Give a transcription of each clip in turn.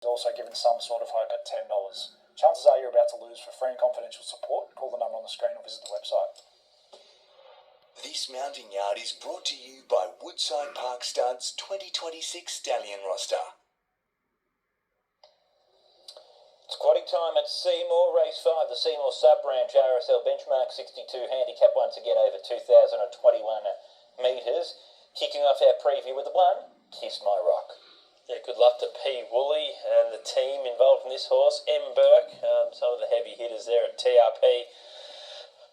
also given some sort of hope at $10. Chances are you're about to lose. For free and confidential support, call the number on the screen or visit the website. This mounting yard is brought to you by Woodside Park Studs 2026 Stallion Roster. It's quadding time at Seymore, race 5, the Seymore sub-branch RSL benchmark 62 handicap once again over 2,021 metres. Kicking off our preview with the 1, Kiss My Rock. Yeah, good luck to P. Woolley and the team involved in this horse. M. Burke, some of the heavy hitters there at TRP,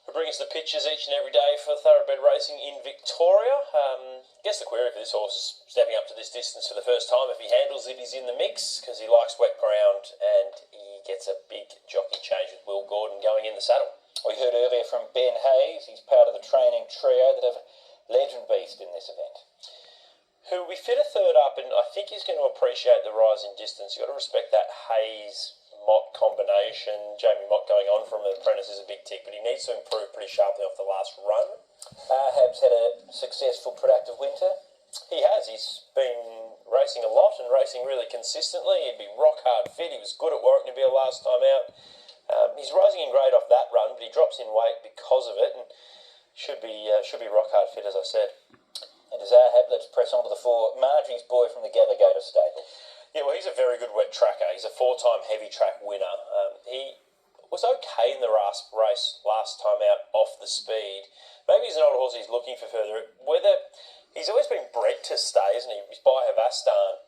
who bring us the pictures each and every day for thoroughbred racing in Victoria. I guess the query for this horse is stepping up to this distance for the first time. If he handles it, he's in the mix because he likes wet ground and he gets a big jockey change with Will Gordon going in the saddle. We heard earlier from Ben Hayes. He's part of the training trio that have Legend Beast in this event, who we fit a third up, and I think he's going to appreciate the rise in distance. You've got to respect that Hayes-Mott combination. Jamie Mott going on from an apprentice is a big tick, but he needs to improve pretty sharply off the last run. Hab's had a successful, productive winter. He has. He's been racing a lot and racing really consistently. He'd be rock hard fit. He was good at Warwicknabeal last time out. He's rising in grade off that run, but he drops in weight because of it, and should be rock hard fit, as I said. And as let's press on to the 4, Margie's Boy from the Gather Gator stable. Yeah, well, he's a very good wet tracker. He's a 4-time heavy track winner. He was okay in the race last time out off the speed. Maybe he's an older horse he's looking for further. Whether he's always been bred to stay, isn't he? He's by Havastan.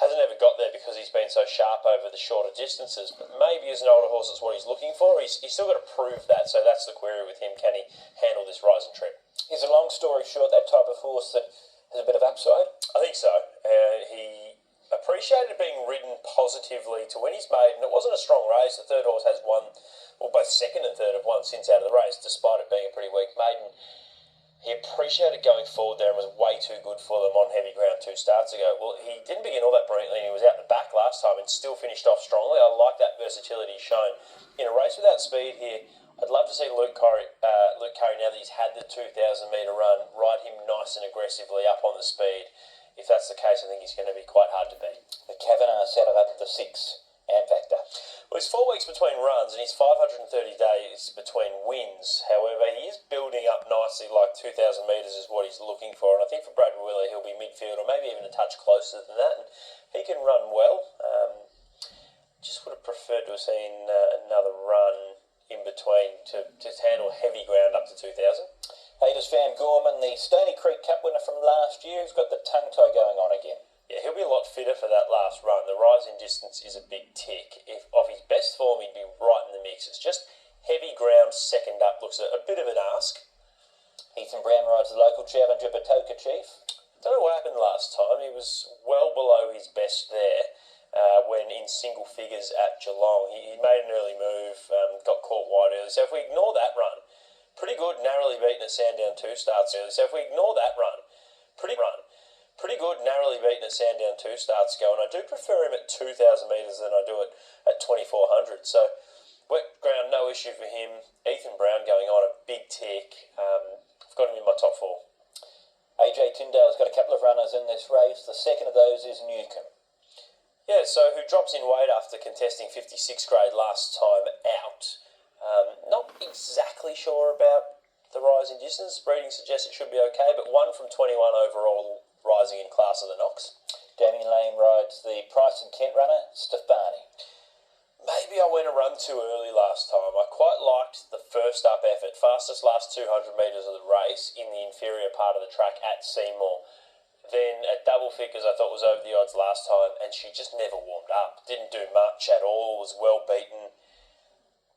Hasn't ever got there because he's been so sharp over the shorter distances. But maybe as an older horse, that's what he's looking for. He's still got to prove that. So that's the query with him. Can he handle this rising trip? He's a long story short, that type of horse that has a bit of upside. I think so. He appreciated being ridden positively to win his maiden. It wasn't a strong race. The third horse has won, well, both second and third have won since out of the race, despite it being a pretty weak maiden. He appreciated going forward there and was way too good for them on heavy ground 2 starts ago. Well, he didn't begin all that brilliantly, and he was out the back last time and still finished off strongly. I like that versatility shown. In a race without speed here, I'd love to see Luke Curry, now that he's had the 2,000 metre run, ride him nice and aggressively up on the speed. If that's the case, I think he's going to be quite hard to beat. The Kavanagh saddle up at the 6, and Factor. Well, it's 4 weeks between runs and he's 530 days between wins. However, he is building up nicely, like 2,000 metres is what he's looking for. And I think for Brad Wheeler, he'll be midfield or maybe even a touch closer than that. And he can run well. Just would have preferred to have seen another run in between to handle heavy ground up to 2,000. Hayes Van Gorman, the Stony Creek Cup winner from last year, who's got the tongue tie going on again. Yeah, he'll be a lot fitter for that last run. The rise in distance is a big tick. If off his best form, he'd be right in the mix. It's just heavy ground second up looks a bit of an ask. Ethan Brown rides the local challenger, Batoka Chief. Don't know what happened last time. He was well below his best there when in single figures at Geelong. He made an early move, got caught wide early. So if we ignore that run, pretty good, narrowly beaten at Sandown 2 starts early. So if we ignore that run, pretty good, narrowly beaten at Sandown 2 starts ago, and I do prefer him at 2,000 metres than I do it at 2,400. So wet ground, no issue for him. Ethan Brown going on, a big tick. I've got him in my top 4. AJ Tyndale's got a couple of runners in this race. The second of those is Newcomb. Yeah, so who drops in weight after contesting 56 grade last time out. Not exactly sure about the rise in distance. Breeding suggests it should be okay, but 1 from 21 overall, rising in class of the Knox. Damien Lane rides the Price and Kent runner, Stefani. Maybe I went a run too early last time. I quite liked the first up effort, fastest last 200 metres of the race in the inferior part of the track at Seymore. Then at double figures I thought was over the odds last time, and she just never warmed up. Didn't do much at all, was well beaten.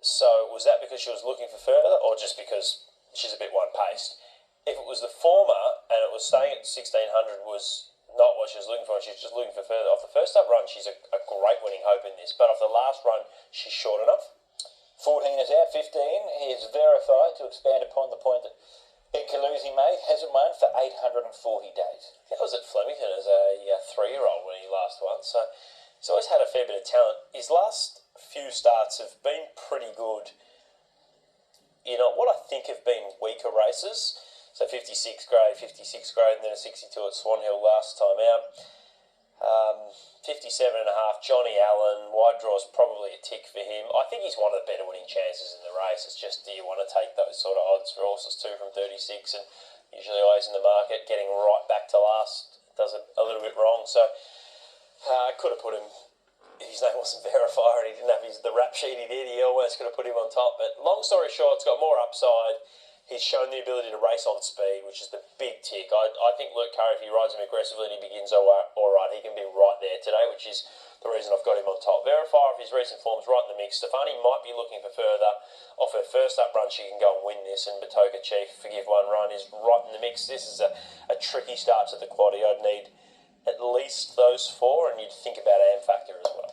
So was that because she was looking for further, or just because she's a bit one-paced? If it was the former, and it was staying at 1,600 was not what she was looking for, and she's just looking for further. Off the first up run, she's a great winning hope in this, but off the last run, she's short enough. 14 is out, 15 is verified to expand upon the point that Big Kalusi made, hasn't won for 840 days. That was at Flemington as a 3-year-old when he last won, so he's always had a fair bit of talent. His last few starts have been pretty good. You know, what I think have been weaker races, so 56 grade, and then a 62 at Swan Hill last time out. 57.5, Johnny Allen, wide draw's probably a tick for him. I think he's one of the better winning chances in the race. It's just, do you want to take those sort of odds for horses 2 from 36, and usually always in the market, getting right back to last does it a little bit wrong. So I could have put him, his name wasn't verified, he didn't have the rap sheet he did, he almost could have put him on top. But long story short, it's got more upside. He's shown the ability to race on speed, which is the big tick. I think Luke Curry, if he rides him aggressively and he begins all right, he can be right there today, which is the reason I've got him on top. Verify if his recent form's right in the mix. Stefani might be looking for further. Off her first up run, she can go and win this, and Batoka Chief, forgive one run, is right in the mix. This is a tricky start to the quaddie. I'd need at least those 4, and you'd think about Am Factor as well.